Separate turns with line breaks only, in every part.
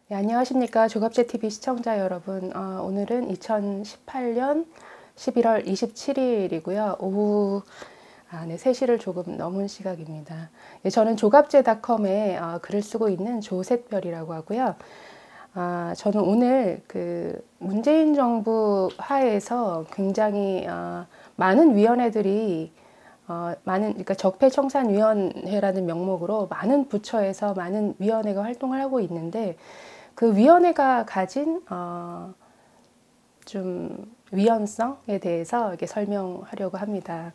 네, 안녕하십니까. 조갑제TV 시청자 여러분. 오늘은 2018년 11월 27일이고요. 오후 3시를 조금 넘은 시각입니다. 예, 저는 조갑제닷컴에 글을 쓰고 있는 조샛별이라고 하고요. 저는 오늘 그 문재인 정부 하에서 굉장히 많은 위원회들이 그러니까 적폐청산위원회라는 명목으로 많은 부처에서 많은 위원회가 활동을 하고 있는데 그 위원회가 가진 좀 위헌성에 대해서 이렇게 설명하려고 합니다.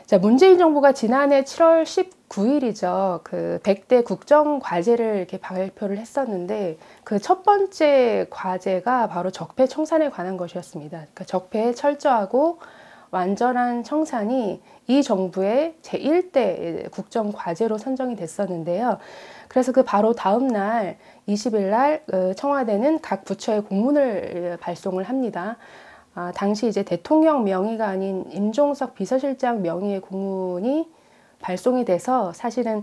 자, 문재인 정부가 지난해 7월 19일이죠. 그 100대 국정과제를 이렇게 발표를 했었는데 그 첫 번째 과제가 바로 적폐 청산에 관한 것이었습니다. 그러니까 적폐에 철저하고 완전한 청산이 이 정부의 제1대 국정과제로 선정이 됐었는데요. 그래서 그 바로 다음 날 20일 날 청와대는 각 부처에 공문을 발송을 합니다. 당시 이제 대통령 명의가 아닌 임종석 비서실장 명의의 공문이 발송이 돼서 사실은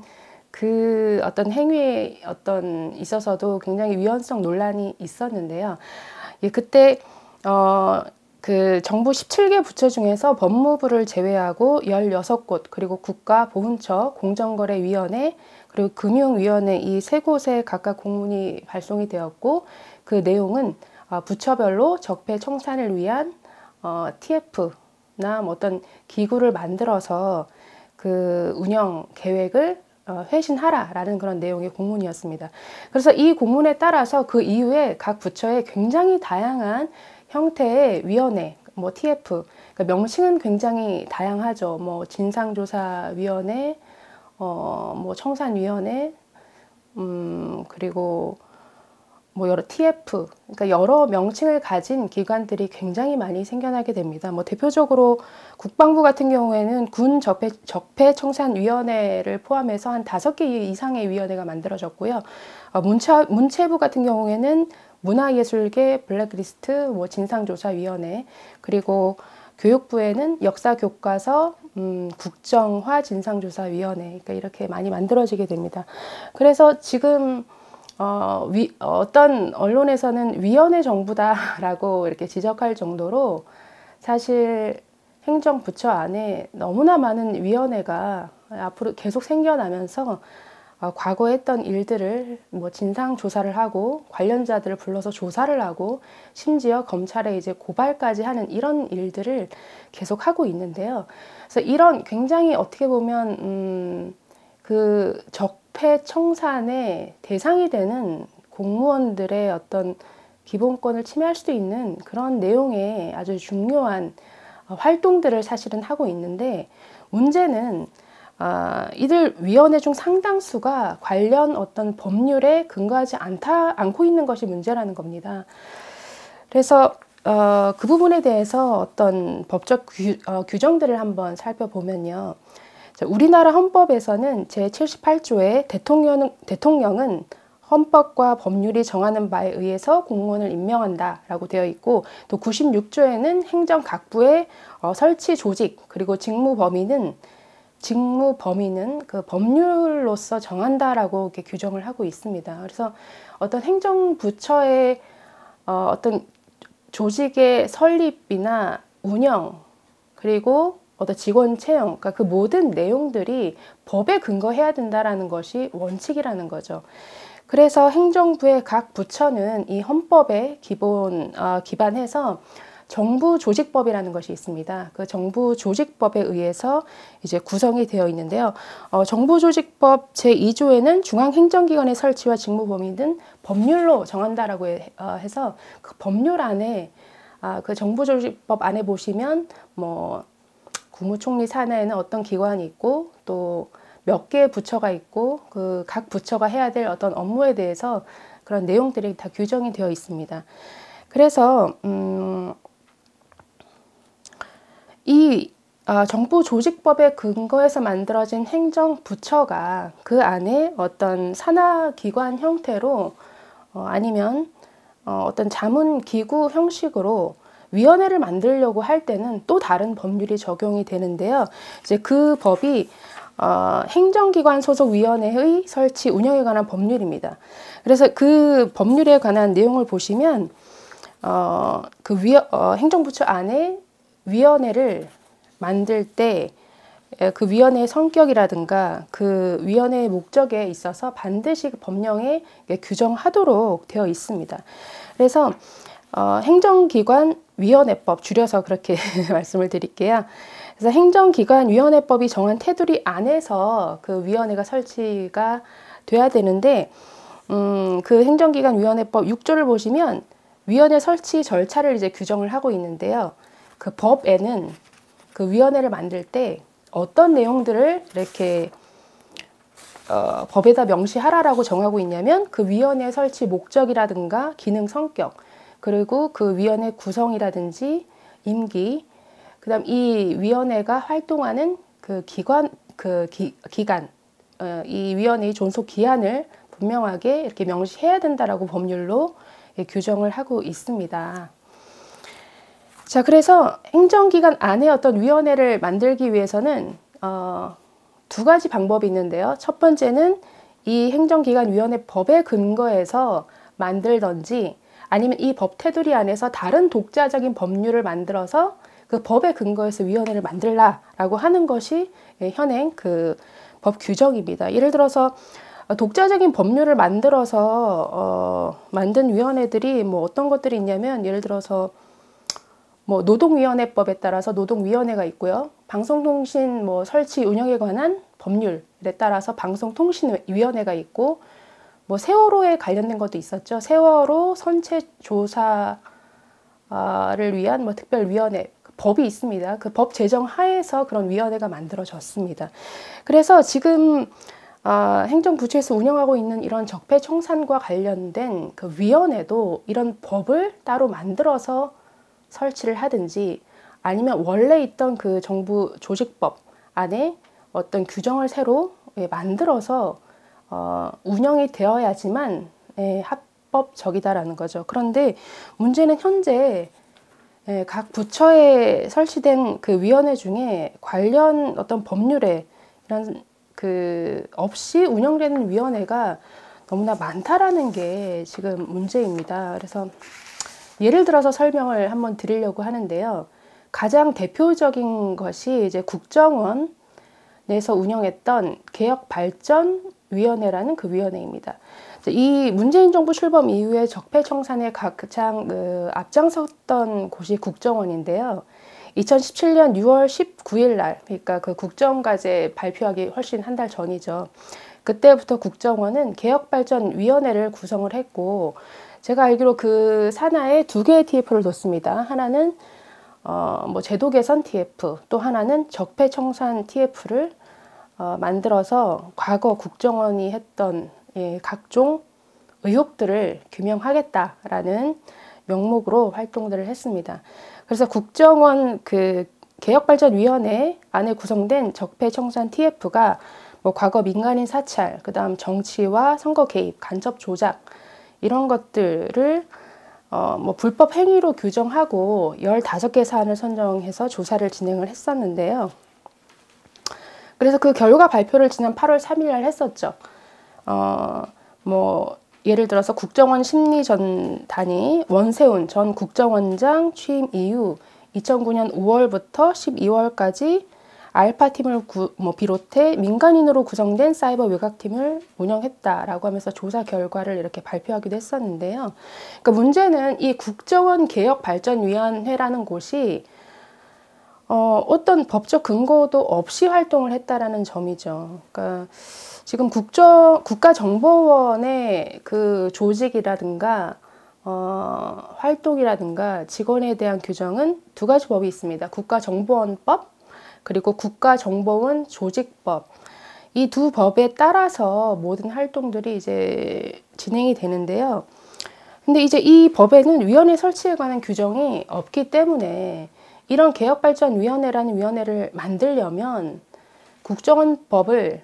그 어떤 행위에 있어서도 굉장히 위헌성 논란이 있었는데요. 예, 그때 그 정부 17개 부처 중에서 법무부를 제외하고 16곳, 그리고 국가보훈처, 공정거래위원회, 그리고 금융위원회 이 세 곳에 각각 공문이 발송이 되었고, 그 내용은 부처별로 적폐 청산을 위한 TF나 뭐 어떤 기구를 만들어서 그 운영 계획을 회신하라라는 그런 내용의 공문이었습니다. 그래서 이 공문에 따라서 그 이후에 각 부처에 굉장히 다양한 형태의 위원회, 뭐 TF, 그러니까 명칭은 굉장히 다양하죠. 뭐 진상조사위원회, 뭐 청산위원회, 그리고 뭐 여러 TF, 그러니까 여러 명칭을 가진 기관들이 굉장히 많이 생겨나게 됩니다. 뭐 대표적으로 국방부 같은 경우에는 군 적폐청산위원회를 포함해서 한 5개 이상의 위원회가 만들어졌고요. 문체부 같은 경우에는 문화예술계 블랙리스트, 뭐 진상조사위원회, 그리고 교육부에는 역사교과서, 국정화 진상조사위원회, 그러니까 이렇게 많이 만들어지게 됩니다. 그래서 지금 어떤 언론에서는 위원회 정부다라고 이렇게 지적할 정도로 사실 행정부처 안에 너무나 많은 위원회가 앞으로 계속 생겨나면서 과거에 했던 일들을 뭐 진상 조사를 하고 관련자들을 불러서 조사를 하고 심지어 검찰에 이제 고발까지 하는 이런 일들을 계속 하고 있는데요. 그래서 이런 굉장히 어떻게 보면 그 적폐 청산의 대상이 되는 공무원들의 어떤 기본권을 침해할 수도 있는 그런 내용의 아주 중요한 활동들을 사실은 하고 있는데, 문제는 이들 위원회 중 상당수가 관련 어떤 법률에 근거하지 않고 있는 것이 문제라는 겁니다. 그래서 그 부분에 대해서 어떤 법적 규정들을 한번 살펴보면요. 우리나라 헌법에서는 제78조에 대통령은 헌법과 법률이 정하는 바에 의해서 공무원을 임명한다라고 되어 있고, 또 96조에는 행정각부의 설치 조직 그리고 직무 범위는 그 법률로서 정한다라고 이렇게 규정을 하고 있습니다. 그래서 어떤 행정부처의 어떤 조직의 설립이나 운영, 그리고 어떤 직원 채용, 그러니까 그 모든 내용들이 법에 근거해야 된다라는 것이 원칙이라는 거죠. 그래서 행정부의 각 부처는 이 헌법에 기반해서 정부조직법이라는 것이 있습니다. 그 정부조직법에 의해서 이제 구성이 되어 있는데요. 정부조직법 제2조에는 중앙행정기관의 설치와 직무 범위는 법률로 정한다라고 해서 그 법률 안에 그 정부조직법 안에 보시면 뭐 국무총리 산하에는 어떤 기관이 있고 또 몇 개의 부처가 있고 그 각 부처가 해야 될 어떤 업무에 대해서 그런 내용들이 다 규정이 되어 있습니다. 그래서 이 정부조직법에 근거해서 만들어진 행정부처가 그 안에 어떤 산하기관 형태로 아니면 어떤 자문기구 형식으로 위원회를 만들려고 할 때는 또 다른 법률이 적용이 되는데요. 이제 그 법이 행정기관 소속 위원회의 설치 운영에 관한 법률입니다. 그래서 그 법률에 관한 내용을 보시면 행정부처 안에 위원회를 만들 때 그 위원회의 성격이라든가 그 위원회의 목적에 있어서 반드시 법령에 규정하도록 되어 있습니다. 그래서 행정기관 위원회법, 줄여서 그렇게 말씀을 드릴게요. 그래서 행정기관위원회법이 정한 테두리 안에서 그 위원회가 설치가 돼야 되는데, 그 행정기관위원회법 6조를 보시면 위원회 설치 절차를 이제 규정을 하고 있는데요. 그 법에는 그 위원회를 만들 때 어떤 내용들을 이렇게 법에다 명시하라라고 정하고 있냐면, 그 위원회 설치 목적이라든가 기능 성격, 그리고 그 위원회 구성이라든지 임기, 그다음 이 위원회가 활동하는 그 기간, 이 위원회의 존속 기한을 분명하게 이렇게 명시해야 된다라고 법률로 규정을 하고 있습니다. 자, 그래서 행정기관 안에 어떤 위원회를 만들기 위해서는 두 가지 방법이 있는데요. 첫 번째는 이 행정기관위원회 법에 근거해서 만들던지, 아니면 이 법 테두리 안에서 다른 독자적인 법률을 만들어서 그 법에 근거해서 위원회를 만들라라고 하는 것이 현행 그 법 규정입니다. 예를 들어서 독자적인 법률을 만들어서 만든 위원회들이 뭐 어떤 것들이 있냐면, 예를 들어서 뭐 노동위원회법에 따라서 노동위원회가 있고요. 방송통신 뭐 설치 운영에 관한 법률에 따라서 방송통신위원회가 있고, 뭐 세월호에 관련된 것도 있었죠. 세월호 선체 조사를 위한 뭐 특별위원회 법이 있습니다. 그 법 제정 하에서 그런 위원회가 만들어졌습니다. 그래서 지금 행정부처에서 운영하고 있는 이런 적폐청산과 관련된 그 위원회도 이런 법을 따로 만들어서 설치를 하든지, 아니면 원래 있던 그 정부 조직법 안에 어떤 규정을 새로 만들어서 운영이 되어야지만 합법적이다라는 거죠. 그런데 문제는 현재 각 부처에 설치된 그 위원회 중에 관련 어떤 법률에 이런 그 없이 운영되는 위원회가 너무나 많다라는 게 지금 문제입니다. 그래서 예를 들어서 설명을 한번 드리려고 하는데요. 가장 대표적인 것이 이제 국정원 내에서 운영했던 개혁발전위원회라는 그 위원회입니다. 이 문재인 정부 출범 이후에 적폐청산에 가장 앞장섰던 곳이 국정원인데요. 2017년 6월 19일 날, 그러니까 그 국정과제 발표하기 훨씬 한 달 전이죠. 그때부터 국정원은 개혁발전위원회를 구성을 했고, 제가 알기로 그 산하에 두 개의 TF를 뒀습니다. 하나는 뭐 제도 개선 TF, 또 하나는 적폐청산 TF를 만들어서 과거 국정원이 했던 각종 의혹들을 규명하겠다라는 명목으로 활동들을 했습니다. 그래서 국정원 그 개혁발전위원회 안에 구성된 적폐청산 TF가 뭐 과거 민간인 사찰, 그다음 정치와 선거 개입, 간첩 조작 이런 것들을 뭐 불법 행위로 규정하고 15개 사안을 선정해서 조사를 진행을 했었는데요. 그래서 그 결과 발표를 지난 8월 3일 날 했었죠. 뭐 예를 들어서 국정원 심리전단이 원세훈 전 국정원장 취임 이후 2009년 5월부터 12월까지 알파팀을 비롯해 민간인으로 구성된 사이버 외곽팀을 운영했다라고 하면서 조사 결과를 이렇게 발표하기도 했었는데요. 그러니까 문제는 이 국정원 개혁발전위원회라는 곳이 어떤 법적 근거도 없이 활동을 했다라는 점이죠. 그러니까 지금 국가정보원의 그 조직이라든가 활동이라든가 직원에 대한 규정은 두 가지 법이 있습니다. 국가정보원법, 그리고 국가정보원 조직법. 이 두 법에 따라서 모든 활동들이 이제 진행이 되는데요. 근데 이제 이 법에는 위원회 설치에 관한 규정이 없기 때문에 이런 개혁발전위원회라는 위원회를 만들려면 국정원법을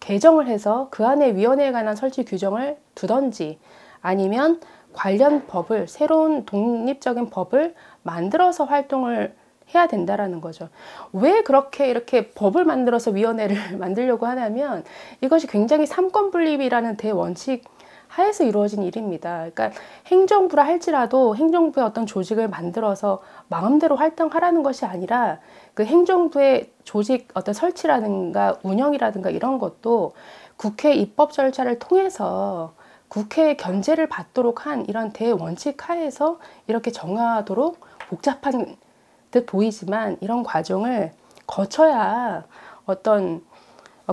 개정을 해서 그 안에 위원회에 관한 설치 규정을 두던지, 아니면 관련 법을, 새로운 독립적인 법을 만들어서 활동을 해야 된다라는 거죠. 왜 그렇게 이렇게 법을 만들어서 위원회를 만들려고 하냐면 이것이 굉장히 삼권분립이라는 대원칙 하에서 이루어진 일입니다. 그러니까 행정부라 할지라도 행정부의 어떤 조직을 만들어서 마음대로 활동하라는 것이 아니라 그 행정부의 조직 어떤 설치라든가 운영이라든가 이런 것도 국회 입법 절차를 통해서 국회의 견제를 받도록 한 이런 대원칙 하에서 이렇게 정하도록 복잡한 듯 보이지만 이런 과정을 거쳐야 어떤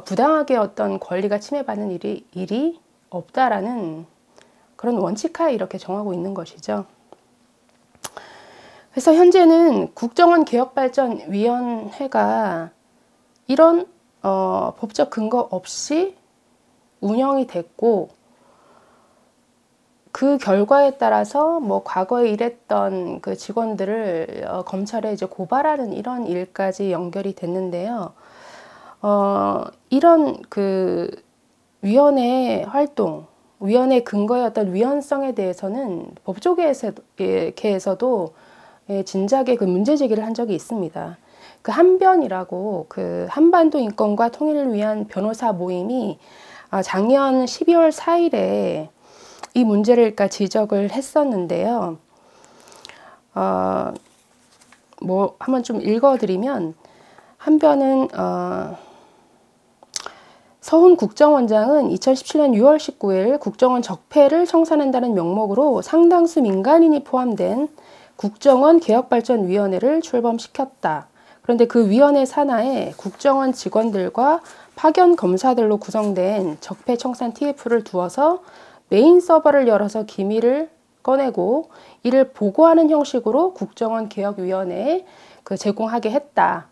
부당하게 어떤 권리가 침해받는 일이 없다라는 그런 원칙하에 이렇게 정하고 있는 것이죠. 그래서 현재는 국정원개혁발전위원회가 이런 법적 근거 없이 운영이 됐고 그 결과에 따라서 뭐 과거에 일했던 그 직원들을 검찰에 이제 고발하는 이런 일까지 연결이 됐는데요. 이런 그 위원회의 활동, 위원회 근거의 어떤 위헌성에 대해서는 법조계에서도 진작에 그 문제 제기를 한 적이 있습니다. 그 한변이라고 그 한반도 인권과 통일을 위한 변호사 모임이 작년 12월 4일에 이 문제를 그러니까 지적을 했었는데요. 뭐 한번 좀 읽어드리면 한변은 서훈 국정원장은 2017년 6월 19일 국정원 적폐를 청산한다는 명목으로 상당수 민간인이 포함된 국정원 개혁발전위원회를 출범시켰다. 그런데 그 위원회 산하에 국정원 직원들과 파견 검사들로 구성된 적폐 청산 TF를 두어서 메인 서버를 열어서 기밀을 꺼내고 이를 보고하는 형식으로 국정원 개혁위원회에 제공하게 했다.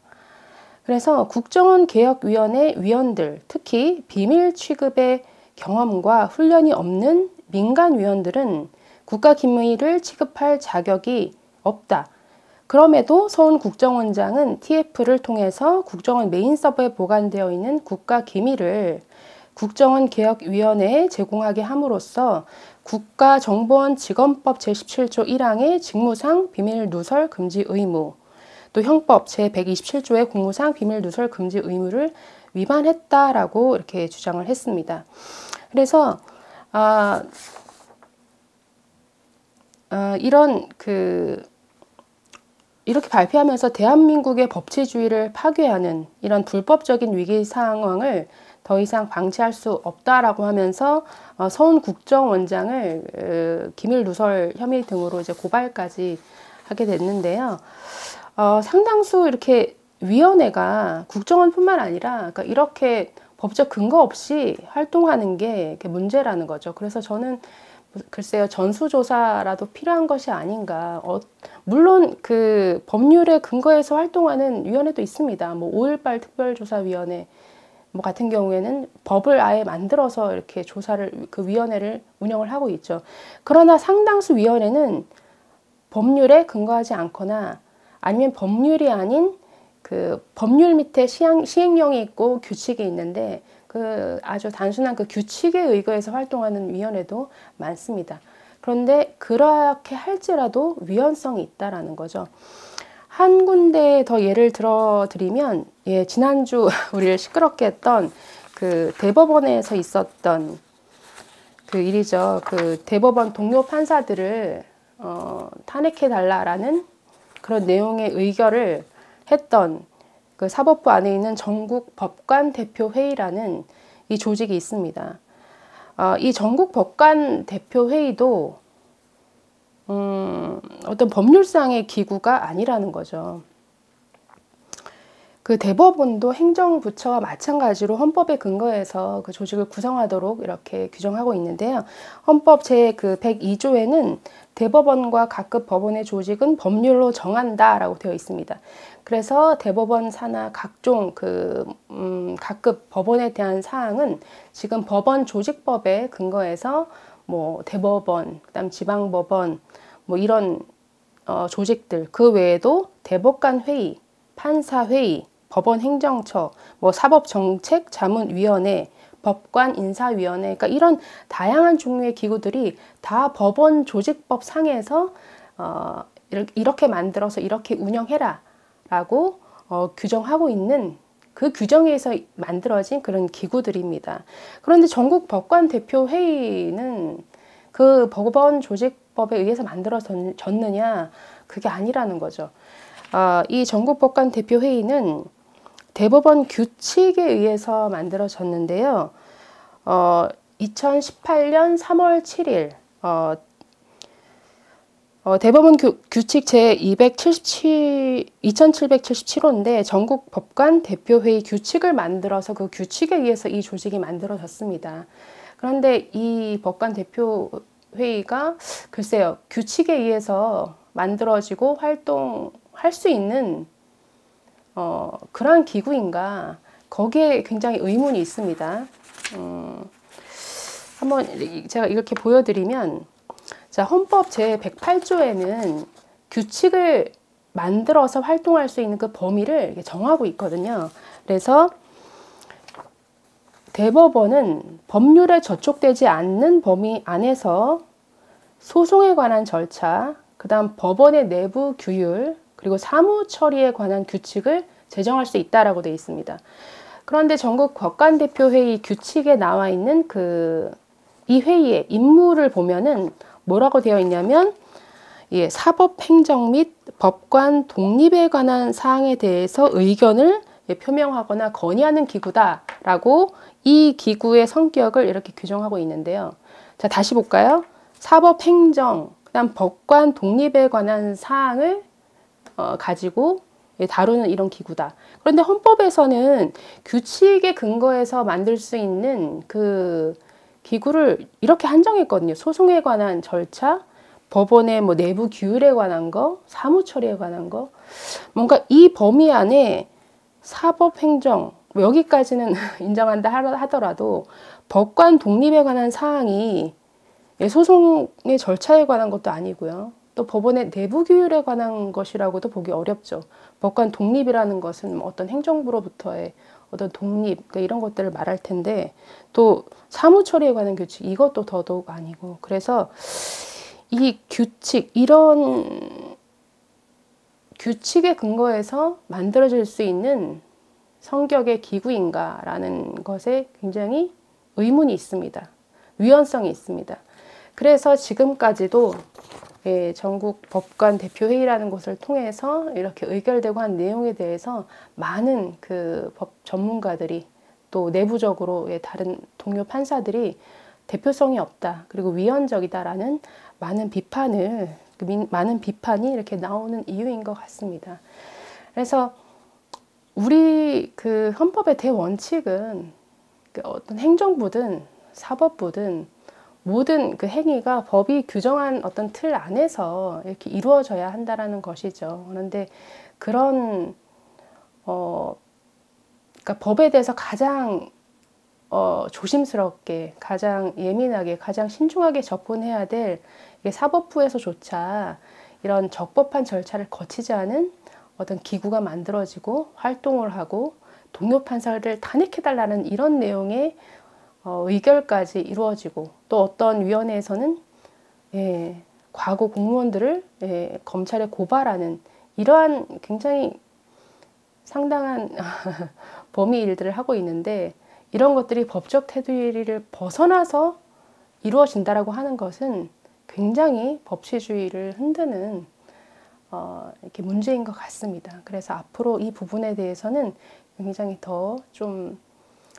그래서 국정원 개혁위원회 위원들, 특히 비밀 취급의 경험과 훈련이 없는 민간 위원들은 국가 기밀을 취급할 자격이 없다. 그럼에도 서훈 국정원장은 TF를 통해서 국정원 메인 서버에 보관되어 있는 국가 기밀을 국정원 개혁위원회에 제공하게 함으로써 국가정보원 직원법 제17조 1항의 직무상 비밀 누설 금지 의무, 또 형법 제127조의 공무상 비밀 누설 금지 의무를 위반했다라고 이렇게 주장을 했습니다. 그래서 이렇게 발표하면서 대한민국의 법치주의를 파괴하는 이런 불법적인 위기 상황을 더 이상 방치할 수 없다라고 하면서 서훈 국정원장을 기밀 누설 혐의 등으로 이제 고발까지 하게 됐는데요. 상당수 이렇게 위원회가 국정원뿐만 아니라 그러니까 이렇게 법적 근거 없이 활동하는 게 문제라는 거죠. 그래서 저는 글쎄요, 전수조사라도 필요한 것이 아닌가. 물론 그 법률에 근거해서 활동하는 위원회도 있습니다. 뭐 5.18 특별조사위원회 뭐 같은 경우에는 법을 아예 만들어서 이렇게 그 위원회를 운영을 하고 있죠. 그러나 상당수 위원회는 법률에 근거하지 않거나 아니면 법률이 아닌 그 법률 밑에 시행령이 있고 규칙이 있는데 그 아주 단순한 그 규칙에 의거해서 활동하는 위원회도 많습니다. 그런데 그렇게 할지라도 위헌성이 있다라는 거죠. 한 군데 더 예를 들어드리면, 지난주 우리를 시끄럽게 했던 그 대법원에서 있었던 그 일이죠. 그 대법원 동료 판사들을 탄핵해달라라는 그런 내용의 의결을 했던 그 사법부 안에 있는 전국 법관 대표 회의라는 이 조직이 있습니다. 이 전국 법관 대표 회의도 어떤 법률상의 기구가 아니라는 거죠. 그 대법원도 행정부처와 마찬가지로 헌법에 근거해서 그 조직을 구성하도록 이렇게 규정하고 있는데요. 헌법 제102조에는 대법원과 각급 법원의 조직은 법률로 정한다라고 되어 있습니다. 그래서 대법원 산하 각종 각급 법원에 대한 사항은 지금 법원 조직법에 근거해서 뭐 대법원, 그다음 지방법원 뭐 이런 조직들, 그 외에도 대법관회의, 판사회의, 법원행정처, 뭐 사법정책자문위원회, 법관인사위원회, 그러니까 이런 다양한 종류의 기구들이 다 법원 조직법 상에서 이렇게 만들어서 이렇게 운영해라 조직이다라고 규정하고 있는 그 규정에 의해서 만들어진 그런 기구들입니다. 그런데 전국 법관 대표 회의는 그 법원 조직법에 의해서 만들어졌느냐? 그게 아니라는 거죠. 이 전국 법관 대표 회의는 대법원 규칙에 의해서 만들어졌는데요. 2018년 3월 7일 대법원 규칙 제2777호인데 전국 법관 대표회의 규칙을 만들어서 그 규칙에 의해서 이 조직이 만들어졌습니다. 그런데 이 법관 대표회의가 글쎄요, 규칙에 의해서 만들어지고 활동할 수 있는 그러한 기구인가, 거기에 굉장히 의문이 있습니다. 한번 제가 이렇게 보여드리면, 자, 헌법 제108조에는 규칙을 만들어서 활동할 수 있는 그 범위를 정하고 있거든요. 그래서 대법원은 법률에 저촉되지 않는 범위 안에서 소송에 관한 절차, 그 다음 법원의 내부 규율, 그리고 사무 처리에 관한 규칙을 제정할 수 있다라고 되어 있습니다. 그런데 전국 법관대표회의 규칙에 나와 있는 이 회의의 임무를 보면은 뭐라고 되어 있냐면, 사법, 행정 및 법관 독립에 관한 사항에 대해서 의견을 표명하거나 건의하는 기구다라고 이 기구의 성격을 이렇게 규정하고 있는데요. 자, 다시 볼까요? 사법, 행정, 그다음 법관 독립에 관한 사항을 가지고 다루는 이런 기구다. 그런데 헌법에서는 규칙에 근거해서 만들 수 있는 그 기구를 이렇게 한정했거든요. 소송에 관한 절차, 법원의 뭐 내부 규율에 관한 거, 사무처리에 관한 거, 뭔가 이 범위 안에 사법, 행정, 뭐 여기까지는 인정한다 하더라도 법관 독립에 관한 사항이 소송의 절차에 관한 것도 아니고요. 또 법원의 내부 규율에 관한 것이라고도 보기 어렵죠. 법관 독립이라는 것은 어떤 행정부로부터의 어떤 독립, 그러니까 이런 것들을 말할 텐데, 또 사무처리에 관한 규칙, 이것도 더더욱 아니고, 그래서 이 규칙, 이런 규칙에 근거해서 만들어질 수 있는 성격의 기구인가라는 것에 굉장히 의문이 있습니다. 위헌성이 있습니다. 그래서 지금까지도 전국 법관 대표회의라는 곳을 통해서 이렇게 의결되고 한 내용에 대해서 많은 그 법 전문가들이, 또 내부적으로 다른 동료 판사들이 대표성이 없다, 그리고 위헌적이다라는 많은 비판이 이렇게 나오는 이유인 것 같습니다. 그래서 우리 그 헌법의 대원칙은 어떤 행정부든 사법부든 모든 그 행위가 법이 규정한 어떤 틀 안에서 이렇게 이루어져야 한다라는 것이죠. 그런데 그런 그러니까 법에 대해서 가장 조심스럽게, 가장 예민하게, 가장 신중하게 접근해야 될 사법부에서조차 이런 적법한 절차를 거치지 않은 어떤 기구가 만들어지고 활동을 하고 동료 판사를 탄핵해달라는 이런 내용의 의결까지 이루어지고, 또 어떤 위원회에서는 과거 공무원들을 검찰에 고발하는 이러한 굉장히 상당한 범위 일들을 하고 있는데, 이런 것들이 법적 테두리를 벗어나서 이루어진다라고 하는 것은 굉장히 법치주의를 흔드는 이렇게 문제인 것 같습니다. 그래서 앞으로 이 부분에 대해서는 굉장히 더 좀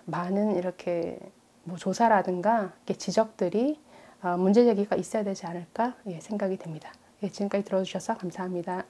많은 이렇게 뭐 조사라든가 이렇게 지적들이 문제 제기가 있어야 되지 않을까 생각이 됩니다. 지금까지 들어주셔서 감사합니다.